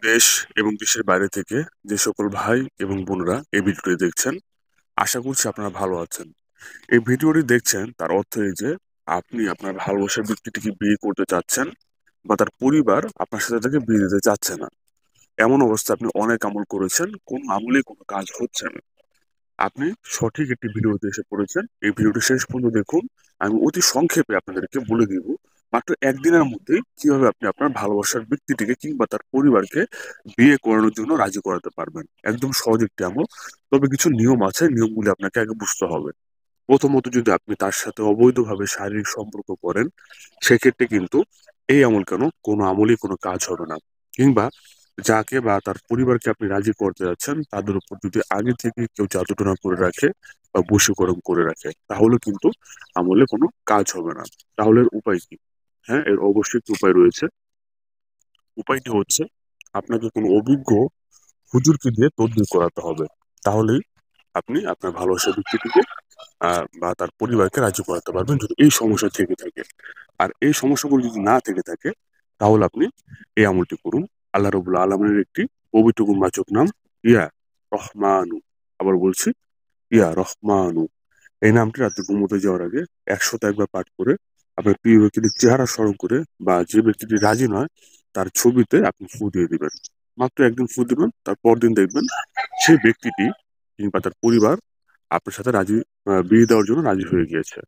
দেশ এবং দেশের বাইরে থেকে যে সকল ভাই এবং বোনেরা এই ভিডিওটি দেখছেন, আশা করছি আপনারা ভালো আছেন। এই ভিডিওটি দেখছেন তার অর্থ এই যে আপনি আপনার ভালোবাসার ব্যক্তিটিকে বিয়ে করতে চাচ্ছেন বা তার পরিবার আপনার সাথে তাকে বিয়ে দিতে চাচ্ছে না। এমন অবস্থা আপনি অনেক আমল করেছেন, কোন আমলে কোনো কাজ হচ্ছে না। আপনি সঠিক একটি ভিডিওতে এসে পড়েছেন। এই ভিডিওটি শেষ পর্যন্ত দেখুন। আমি অতি সংক্ষেপে আপনাদেরকে বলে দিব মাত্র একদিনের মধ্যে কিভাবে আপনি আপনার ভালোবাসার ব্যক্তিটিকে কিংবা তার পরিবারকে বিয়ে করানোর জন্য রাজি করাতে পারবেন। একদম সহজ একটি আমল, তবে কিছু নিয়ম আছে, নিয়মগুলি আপনাকে আগে বুঝতে হবে। প্রথমত, যদি আপনি তার সাথে অবৈধভাবে শারীরিক সম্পর্ক করেন, সেক্ষেত্রে কিন্তু এই আমল কেন কোনো আমলই কোনো কাজ হবে না। কিংবা যাকে বা তার পরিবারকে আপনি রাজি করতে যাচ্ছেন তাদের উপর যদি আগে থেকে কেউ জাদুটোনা করে রাখে বা বশীকরণ করে রাখে, তাহলে কিন্তু আমলে কোনো কাজ হবে না। তাহলে এর উপায় কি? হ্যাঁ, এর অবশ্যই একটি উপায় রয়েছে। উপায়টি হচ্ছে, আপনাকে কোনো অভিজ্ঞ হুজুরকে দিয়ে তদবির করাতে হবে। তাহলেই আপনি আপনার ভালোবাসার ব্যক্তিটিকে বা তার পরিবারকে রাজি করাতে পারবেন, যদি এই সমস্যা থেকে থাকে। আর এই সমস্যাগুলো যদি না থেকে থাকে, তাহলে আপনি এই আমলটি করুন। আল্লাহ রাব্বুল আলামিনের একটি পবিত্র গুণবাচক নাম ইয়া রহমানু। আবার বলছি, ইয়া রহমানু। এই নামটি রাতে ঘুমোতে যাওয়ার আগে ১০০ একবার পাঠ করে আপনার প্রিয় ব্যক্তিটির চেহারা স্মরণ করে বা যে ব্যক্তিটি রাজি নয় তার ছবিতে আপনি ফু দিয়ে দিবেন। মাত্র একদিন ফু দিবেন, তার পরদিন দেখবেন সেই ব্যক্তিটি কিংবা তার পরিবার আপনার সাথে বিয়ে দেওয়ার জন্য রাজি হয়ে গিয়েছে।